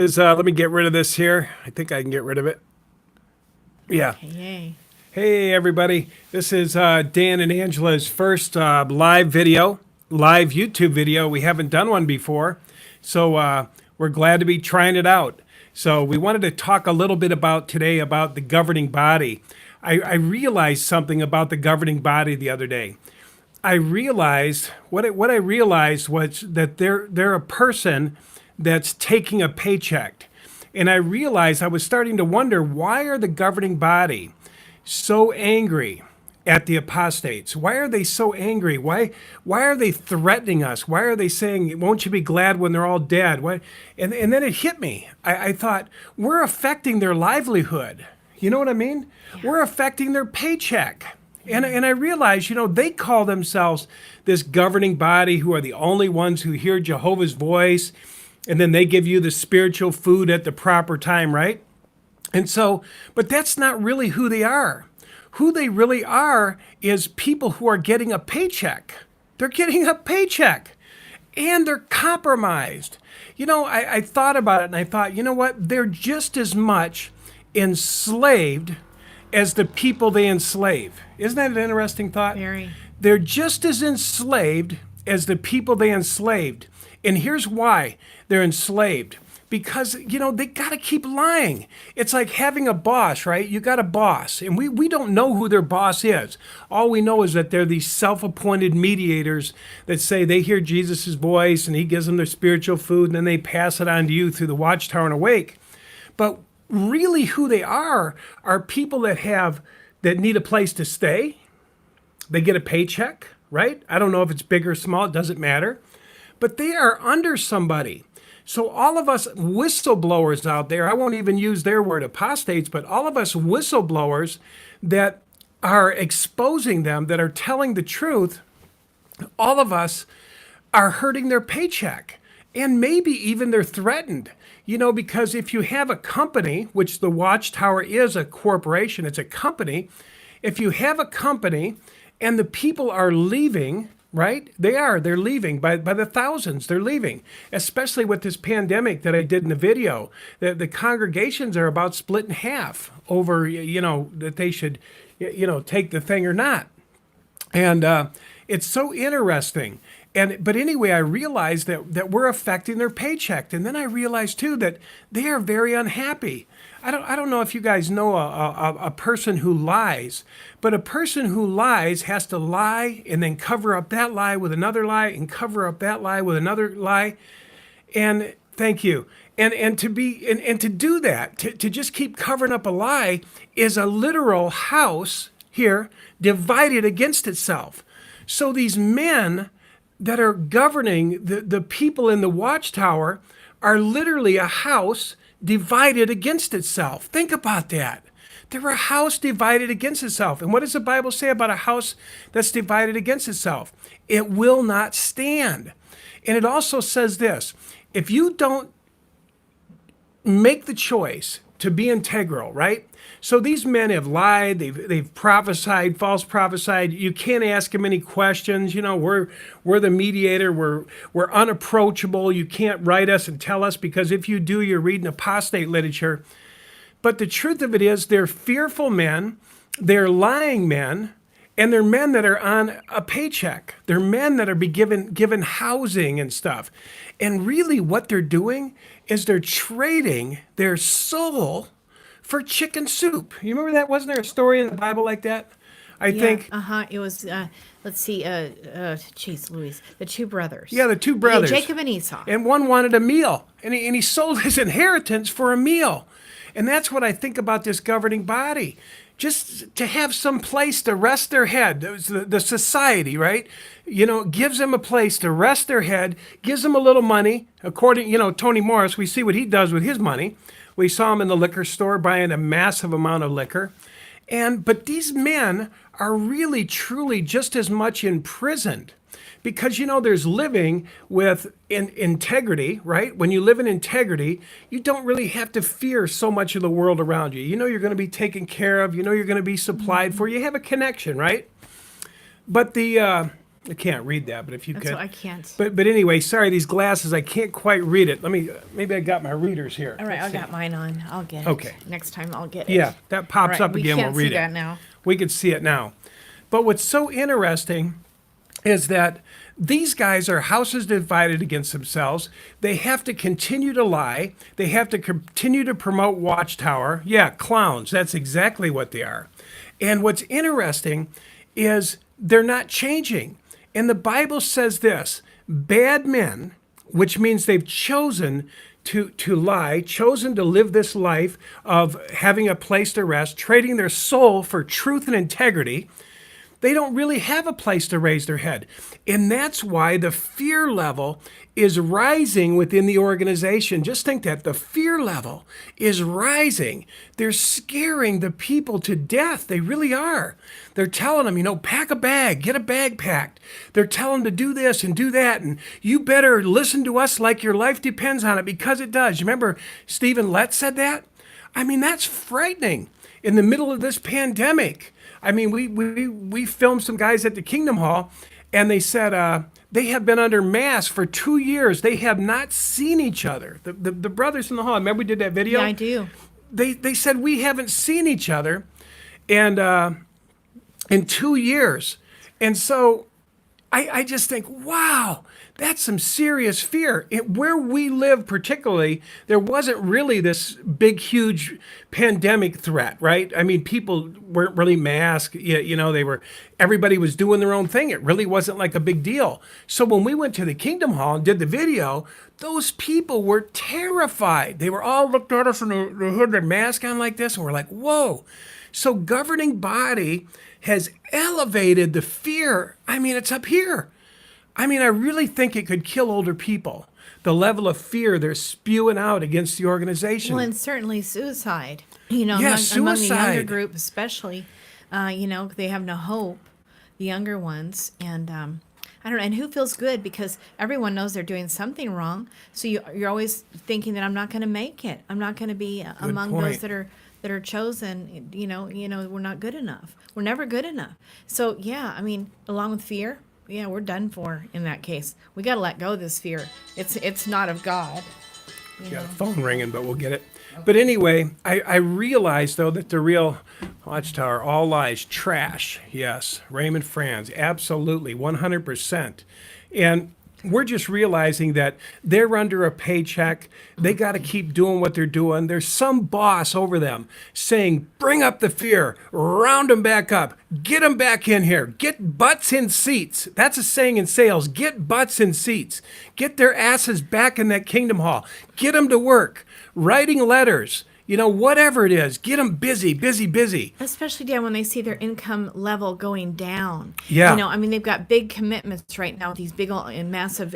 Let me get rid of this here. I think I can get rid of it. Yeah. Yay. Hey, everybody. This is Dan and Angela's first live YouTube video. We haven't done one before. So we're glad to be trying it out. So we wanted to talk a little bit today about the governing body. I realized something about the governing body the other day. I realized what I realized was that they're a person that's taking a paycheck. And I realized I was starting to wonder, why are the governing body so angry at the apostates? Why are they so angry? Why are they threatening us? Why are they saying, won't you be glad when they're all dead? Why? And then it hit me. I thought, we're affecting their livelihood. You know what I mean? Yeah. We're affecting their paycheck. And I realized, they call themselves this governing body who are the only ones who hear Jehovah's voice. And then they give you the spiritual food at the proper time, right? And so, but that's not really who they are. Who they really are is people who are getting a paycheck. They're getting a paycheck and they're compromised. I thought about it and I thought, you know what? They're just as much enslaved as the people they enslave. Isn't that an interesting thought? Very. They're just as enslaved as the people they enslaved. And here's why they're enslaved. Because, they got to keep lying. It's like having a boss, right? You got a boss, and we don't know who their boss is. All we know is that they're these self-appointed mediators that say they hear Jesus' voice, and he gives them their spiritual food, and then they pass it on to you through the watchtower and awake. But really who they are people that need a place to stay. They get a paycheck, right? I don't know if it's big or small, it doesn't matter. But they are under somebody. So all of us whistleblowers out there, I won't even use their word apostates, but all of us whistleblowers that are exposing them, that are telling the truth, all of us are hurting their paycheck. And maybe even they're threatened. Because if you have a company, which the Watchtower is a corporation, it's a company. If you have a company and the people are leaving, right? They're leaving by the thousands. They're leaving, especially with this pandemic that I did in the video. The congregations are about split in half over, that they should, take the thing or not. And it's so interesting. But anyway, I realized that we're affecting their paycheck. And then I realized too that they are very unhappy. I don't know if you guys know a person who lies, but a person who lies has to lie and then cover up that lie with another lie and cover up that lie with another lie. And thank you. And to do that, to just keep covering up a lie is a literal house here divided against itself. So these men that are governing the people in the watchtower are literally a house divided against itself. Think about that. They're a house divided against itself. And what does the Bible say about a house that's divided against itself? It will not stand. And it also says this: if you don't make the choice to be integral, right? So these men have lied, they've prophesied, false prophesied. You can't ask them any questions. We're the mediator, we're unapproachable. You can't write us and tell us, because if you do, you're reading apostate literature. But the truth of it is, they're fearful men, they're lying men, and they're men that are on a paycheck. They're men that are given housing and stuff. And really what they're doing is they're trading their soul for chicken soup. You remember that? Wasn't there a story in the Bible like that? I think. It was, let's see, Louise, the two brothers. Yeah, the two brothers. Jacob and Esau. And one wanted a meal, and he sold his inheritance for a meal. And that's what I think about this governing body. Just to have some place to rest their head. The society, right? Gives them a place to rest their head, gives them a little money. According, Tony Morris, we see what he does with his money. We saw him in the liquor store buying a massive amount of liquor. But these men are really, truly just as much imprisoned. Because, there's living with integrity, right? When you live in integrity, you don't really have to fear so much of the world around you. You're going to be taken care of. You're going to be supplied for. You have a connection, right? But the I can't read that, but if you That's could. what I can't. But anyway, sorry, these glasses, I can't quite read it. Maybe I got my readers here. All right, Let's I see. got mine on. I'll get it. Okay. Next time I'll get it. Yeah, that pops All right, up again. We can't We'll read see that it. now. We can see it now. But what's so interesting is that these guys are houses divided against themselves. They have to continue to lie. They have to continue to promote Watchtower. Yeah, clowns. That's exactly what they are. And what's interesting is they're not changing. And the Bible says this: bad men, which means they've chosen to lie, chosen to live this life of having a place to rest, trading their soul for truth and integrity, they don't really have a place to raise their head. And that's why the fear level is rising within the organization. Just think that the fear level is rising. They're scaring the people to death. They really are. They're telling them, pack a bag, get a bag packed. They're telling them to do this and do that. And you better listen to us like your life depends on it, because it does. You remember Stephen Lett said that? I mean, that's frightening in the middle of this pandemic. I mean, we filmed some guys at the Kingdom Hall, and they said they have been under mask for 2 years. They have not seen each other. The brothers in the hall. Remember we did that video? Yeah, I do. They said we haven't seen each other, and in 2 years, and so I just think, wow, that's some serious fear. Where we live particularly, there wasn't really this big, huge pandemic threat, right? I mean, people weren't really masked. Everybody was doing their own thing. It really wasn't like a big deal. So when we went to the Kingdom Hall and did the video, those people were terrified. They were all looked at us and they had their mask on like this, and we're like, whoa. So governing body has elevated the fear. I mean, it's up here. I mean, I really think it could kill older people. The level of fear they're spewing out against the organization. Well, and certainly suicide. Yeah, among the suicide. younger group especially. They have no hope, the younger ones. And I don't know. And who feels good? Because everyone knows they're doing something wrong. So you're always thinking that I'm not going to make it. I'm not going to be among point. those that are chosen. We're not good enough. We're never good enough. So, yeah, I mean, along with fear, yeah, we're done for in that case. We got to let go of this fear. It's not of God. Got a phone ringing, but we'll get it. But anyway, I realize, though, that the real Watchtower, all lies, trash. Yes, Raymond Franz, absolutely, 100%. And we're just realizing that they're under a paycheck. They got to keep doing what they're doing. There's some boss over them saying, bring up the fear, round them back up, get them back in here, get butts in seats. That's a saying in sales, get butts in seats. Get their asses back in that Kingdom Hall. Get them to work, writing letters. Whatever it is, get them busy, busy, busy. Especially, Dan, when they see their income level going down. Yeah. I mean, they've got big commitments right now, these big and massive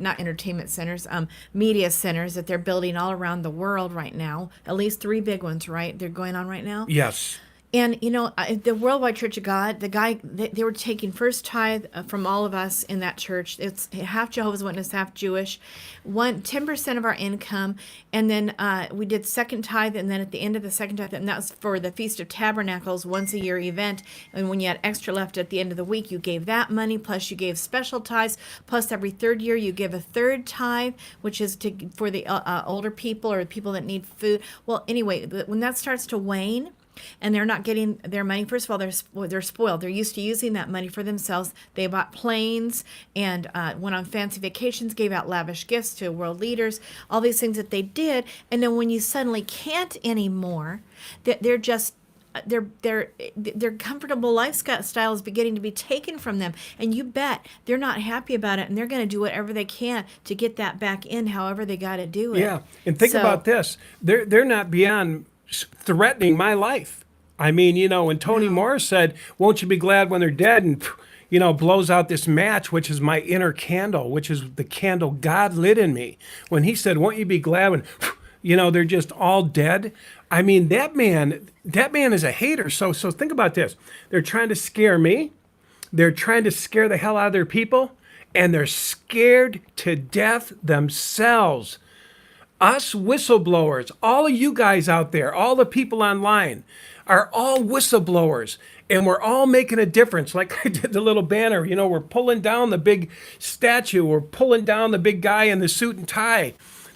not entertainment centers, media centers that they're building all around the world right now. At least 3 big ones, right? They're going on right now. Yes. And, the Worldwide Church of God, the guy, they were taking first tithe from all of us in that church. It's half Jehovah's Witness, half Jewish. 10% of our income. And then we did second tithe. And then at the end of the second tithe, and that was for the Feast of Tabernacles, once a year event. And when you had extra left at the end of the week, you gave that money. Plus you gave special tithes. Plus every third year you give a third tithe, which is for the older people or people that need food. Well, anyway, when that starts to wane, and they're not getting their money. First of all, they're spoiled. They're used to using that money for themselves. They bought planes and went on fancy vacations, gave out lavish gifts to world leaders, all these things that they did. And then when you suddenly can't anymore, they're just their comfortable lifestyle is beginning to be taken from them. And you bet they're not happy about it, and they're going to do whatever they can to get that back in, however they got to do it. Yeah, and think about this. They're not beyond threatening my life. I mean, when Tony Morris said, won't you be glad when they're dead, and blows out this match, which is my inner candle, which is the candle God lit in me. When he said, won't you be glad when they're just all dead. I mean, that man is a hater. So think about this. They're trying to scare me. They're trying to scare the hell out of their people, and they're scared to death themselves. Us whistleblowers, all of you guys out there, all the people online are all whistleblowers. and we're all making a difference. Like I did the little banner, we're pulling down the big statue, we're pulling down the big guy in the suit and tie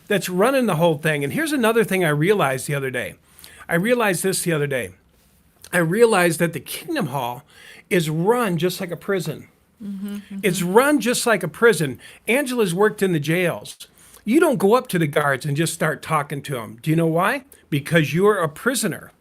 that's running the whole thing. And here's another thing I realized the other day. I realized that the Kingdom Hall is run just like a prison. It's run just like a prison. Angela's worked in the jails. You don't go up to the guards and just start talking to them. Do you know why? Because you're a prisoner.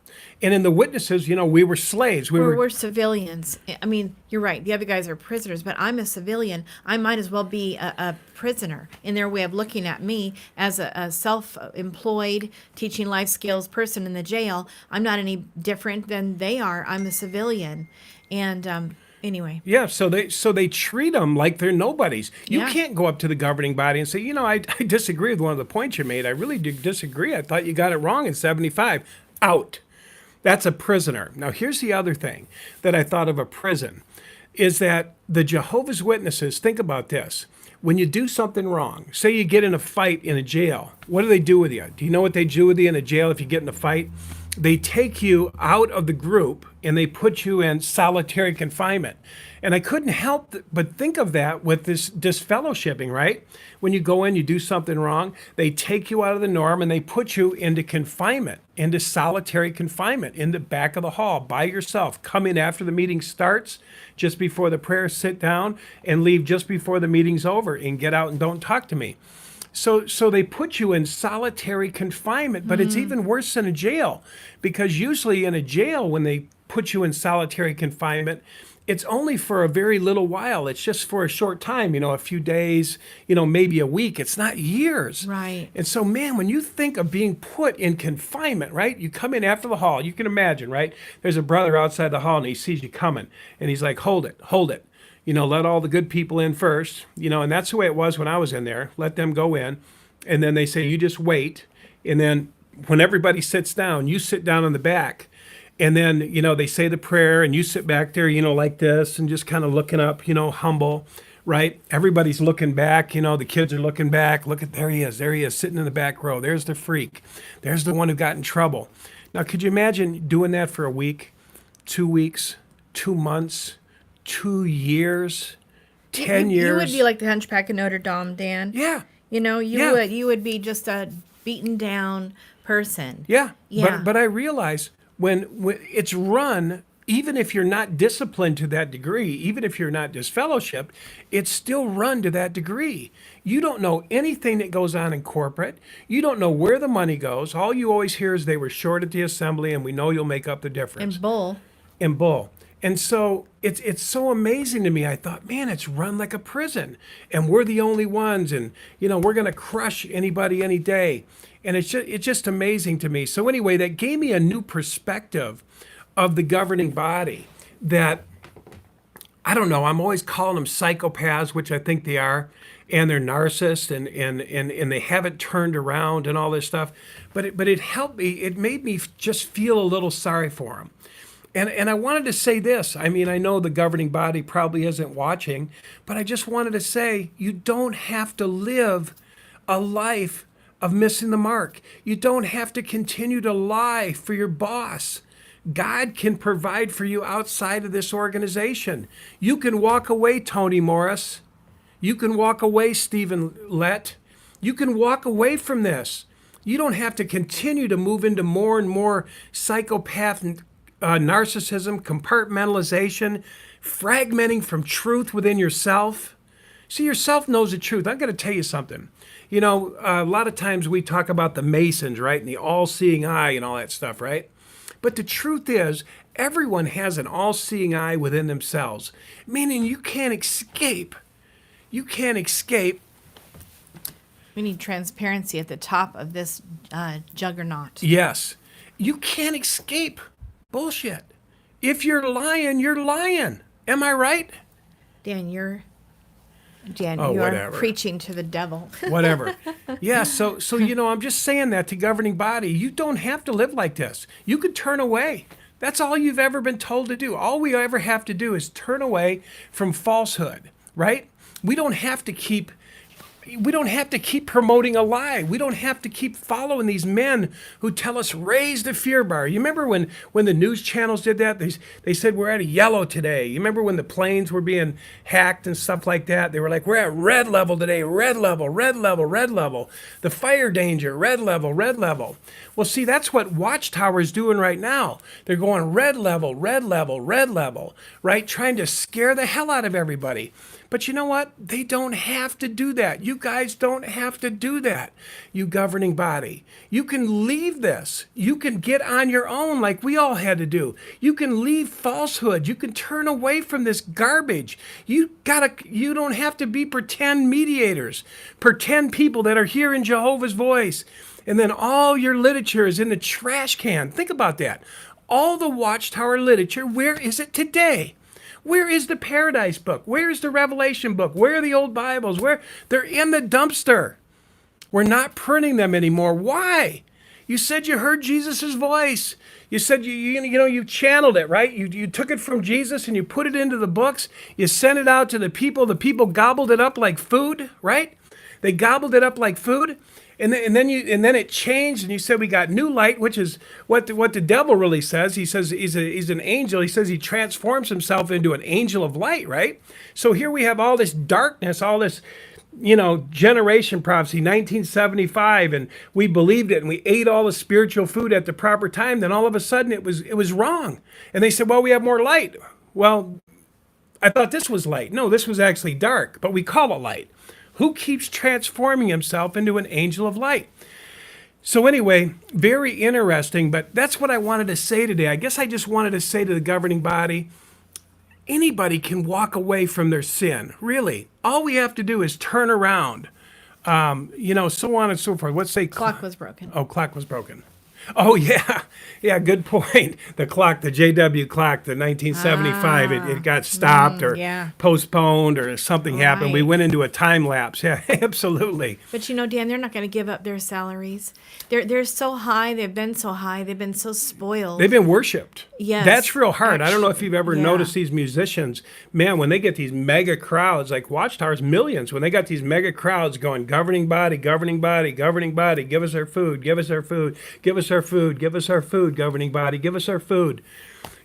And in the witnesses, we were slaves. We're civilians. I mean, you're right. The other guys are prisoners, but I'm a civilian. I might as well be a prisoner in their way of looking at me as a self-employed, teaching life skills person in the jail. I'm not any different than they are. I'm a civilian. And anyway. Yeah, so they treat them like they're nobodies. You can't go up to the governing body and say, I disagree with one of the points you made. I really do disagree. I thought you got it wrong in 75. Out. That's a prisoner. Now, here's the other thing that I thought of a prison, is that the Jehovah's Witnesses, think about this. When you do something wrong, say you get in a fight in a jail, what do they do with you? Do you know what they do with you in a jail if you get in a fight? They take you out of the group and they put you in solitary confinement. And I couldn't help but think of that with this disfellowshipping, right? When you go in, you do something wrong, they take you out of the norm and they put you into confinement, into solitary confinement, in the back of the hall by yourself. Come in after the meeting starts, just before the prayer, sit down, and leave just before the meeting's over, and get out and don't talk to me. So they put you in solitary confinement, but it's even worse than a jail, because usually in a jail, when they put you in solitary confinement, it's only for a very little while. It's just for a short time, a few days, maybe a week. It's not years. Right. And so, man, when you think of being put in confinement, right? You come in after the hall. You can imagine, right? There's a brother outside the hall and he sees you coming and he's like, hold it. Let all the good people in first, and that's the way it was when I was in there. Let them go in. And then they say, you just wait. And then when everybody sits down, you sit down in the back. And then, they say the prayer and you sit back there, like this and just kind of looking up, humble, right? Everybody's looking back, the kids are looking back. Look there he is, sitting in the back row. There's the freak. There's the one who got in trouble. Now, could you imagine doing that for a week, 2 weeks, 2 months, 2 years, 10 years? You would be like the Hunchback of Notre Dame, Dan. Yeah. You would be just a beaten down person. Yeah. Yeah. But I realize when it's run, even if you're not disciplined to that degree, even if you're not disfellowshipped, it's still run to that degree. You don't know anything that goes on in corporate. You don't know where the money goes. All you always hear is they were short at the assembly and we know you'll make up the difference. And bull. And so it's so amazing to me. I thought, man, it's run like a prison and we're the only ones and, we're going to crush anybody any day. And it's just amazing to me. So anyway, that gave me a new perspective of the governing body that, I don't know, I'm always calling them psychopaths, which I think they are, and they're narcissists and they haven't turned around and all this stuff. But it helped me. It made me just feel a little sorry for them. And I wanted to say this. I mean, I know the governing body probably isn't watching, but I just wanted to say you don't have to live a life of missing the mark. You don't have to continue to lie for your boss. God can provide for you outside of this organization. You can walk away, Tony Morris. You can walk away, Stephen Lett. You can walk away from this. You don't have to continue to move into more and more psychopath narcissism, compartmentalization, fragmenting from truth within yourself. See, yourself knows the truth. I'm going to tell you something. A lot of times we talk about the Masons, right? And the all-seeing eye and all that stuff, right? But the truth is, everyone has an all-seeing eye within themselves, meaning you can't escape. You can't escape. We need transparency at the top of this juggernaut. Yes. You can't escape bullshit. If you're lying, you're lying. Am I right? Dan, you whatever. are preaching to the devil. Whatever. Yeah, so I'm just saying that to governing body. You don't have to live like this. You could turn away. That's all you've ever been told to do. All we ever have to do is turn away from falsehood, right? We don't have to keep We don't have to keep promoting a lie. We don't have to keep following these men who tell us raise the fear bar. You remember when the news channels did that? They said we're at a yellow today. You remember when the planes were being hacked and stuff like that? They were like, we're at red level today, red level, red level, red level. The fire danger, red level, red level. Well, see, that's what Watchtower is doing right now. They're going red level, red level, red level, right? Trying to scare the hell out of everybody. But you know what? They don't have to do that. You guys don't have to do that, you governing body. You can leave this. You can get on your own like we all had to do. You can leave falsehood. You can turn away from this garbage. You don't have to be pretend mediators, pretend people that are hearing Jehovah's voice. And then all your literature is in the trash can. Think about that. All the Watchtower literature, where is it today? Where is the Paradise book? Where is the Revelation book? Where are the old Bibles? They're in the dumpster. We're not printing them anymore. Why? You said you heard Jesus' voice. You said you channeled it, right? You took it from Jesus and you put it into the books. You sent it out to the people. The people gobbled it up like food, right? They gobbled it up like food. And then it changed, and you said we got new light, which is what the devil really says. He says he's an angel. He says he transforms himself into an angel of light, right? So here we have all this darkness, all this, generation prophecy, 1975, and we believed it, and we ate all the spiritual food at the proper time. Then all of a sudden it was wrong, and they said, well, we have more light. Well, I thought this was light. No, this was actually dark, but we call it light. Who keeps transforming himself into an angel of light? So anyway, very interesting, but that's what I wanted to say today. I guess I just wanted to say to the governing body, anybody can walk away from their sin, really. All we have to do is turn around, so on and so forth. Let's say Clock was broken. Oh, clock was broken. Oh, yeah. Yeah, good point. The clock, the JW clock, the 1975, it got stopped or postponed or something happened. We went into a time lapse. Yeah, absolutely. But Dan, they're not going to give up their salaries. They're so high. They've been so high. They've been so spoiled. They've been worshipped. Yes. That's real hard. I don't know if you've ever noticed these musicians. Man, when they get these mega crowds, like Watchtower's millions, when they got these mega crowds going, governing body, governing body, governing body, give us our food, give us our food, give us our food, give us our food, governing body, give us our food.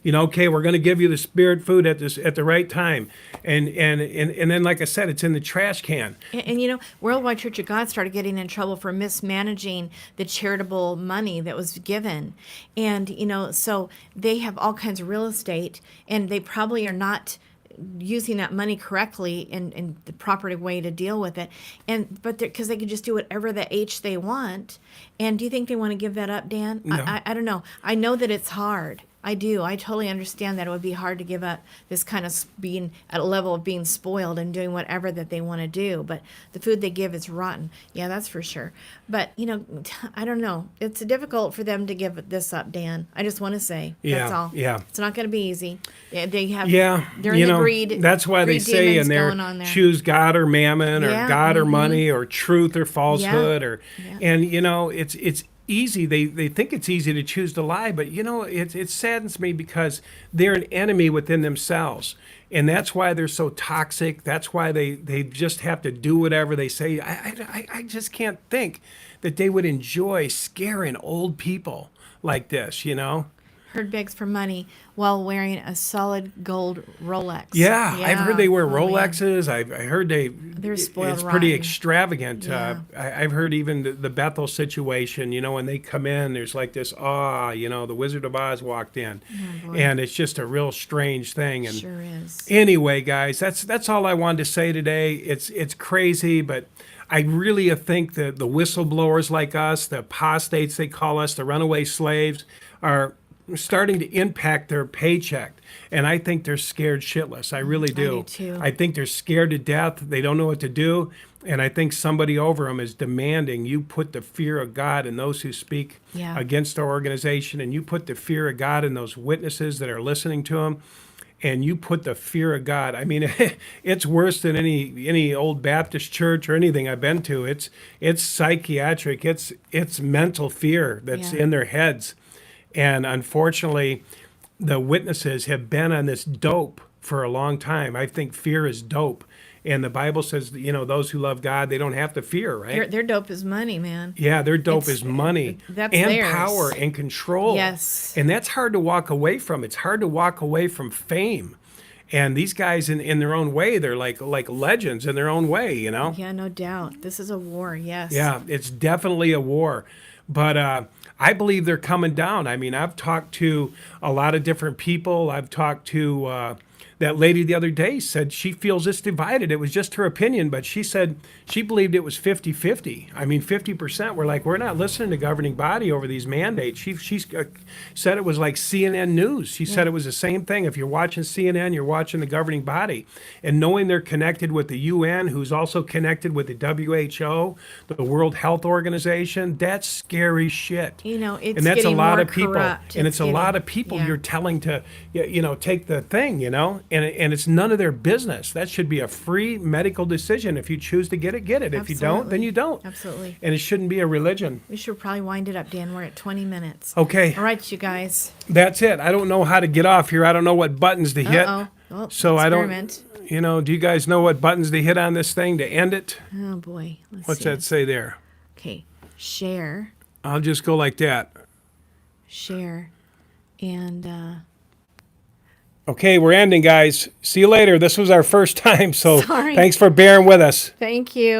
Okay, we're going to give you the spirit food at the right time. And then, like I said, it's in the trash can. And Worldwide Church of God started getting in trouble for mismanaging the charitable money that was given. And, so they have all kinds of real estate, and they probably are not using that money correctly in the proper way to deal with it, but because they can just do whatever the H they want. And do you think they want to give that up, Dan? No. I don't know. I know that it's hard. I do. I totally understand that it would be hard to give up this kind of being at a level of being spoiled and doing whatever that they want to do. But the food they give is rotten. Yeah, that's for sure. But, I don't know. It's difficult for them to give this up, Dan. I just want to say. That's all. Yeah. It's not going to be easy. They're in the greed. That's why they say in there, choose God or mammon or God or money or truth or falsehood. And, it's easy. They think it's easy to choose to lie, but it saddens me because they're an enemy within themselves, and that's why they're so toxic. That's why they just have to do whatever they say. I just can't think that they would enjoy scaring old people like this. Herd begs for money while wearing a solid gold Rolex. Yeah, I've heard they wear Rolexes. I heard they're spoiled it's pretty rotten. Extravagant. Yeah. I've heard even the Bethel situation, when they come in, there's like this, the Wizard of Oz walked in. Oh, and it's just a real strange thing. And sure is. Anyway, guys, that's all I wanted to say today. It's crazy, but I really think that the whistleblowers like us, the apostates they call us, the runaway slaves, are starting to impact their paycheck. And I think they're scared shitless. I really do. I do too. I think they're scared to death. They don't know what to do. And I think somebody over them is demanding you put the fear of God in those who speak against our organization, and you put the fear of God in those witnesses that are listening to them, and you put the fear of God. I mean, it's worse than any old Baptist church or anything I've been to. It's psychiatric. It's mental fear that's in their heads. And unfortunately, the witnesses have been on this dope for a long time. I think fear is dope. And the Bible says, that, those who love God, they don't have to fear, right? Their dope is money, man. Yeah, their dope is money That's and theirs. power and control. Yes. And that's hard to walk away from. It's hard to walk away from fame. And these guys, in their own way, they're like legends in their own way, Yeah, no doubt. This is a war, yes. Yeah, it's definitely a war. But I believe they're coming down. I mean, I've talked to a lot of different people. I've talked to that lady the other day said she feels it's divided. It was just her opinion, but she said she believed it was 50-50. I mean, 50% were like, we're not listening to governing body over these mandates. She said it was like CNN News. She said it was the same thing. If you're watching CNN, you're watching the governing body. And knowing they're connected with the UN, who's also connected with the WHO, the World Health Organization, that's scary shit. It's and that's getting a lot more of people. corrupt. And it's a lot of people you're telling to, take the thing, and it's none of their business. That should be a free medical decision. If you choose to get it, get it. If you don't, then you don't. Absolutely. And it shouldn't be a religion. We should probably wind it up, Dan. We're at 20 minutes. Okay. All right, you guys. That's it. I don't know how to get off here. I don't know what buttons to hit. Uh-oh. Well, So I experiment. don't, do you guys know what buttons to hit on this thing to end it? Oh, boy. Let's What's see. that say there? Okay. Share. I'll just go like that. Share. And Okay, we're ending, guys. See you later. This was our first time, so Sorry. thanks for bearing with us. thank you.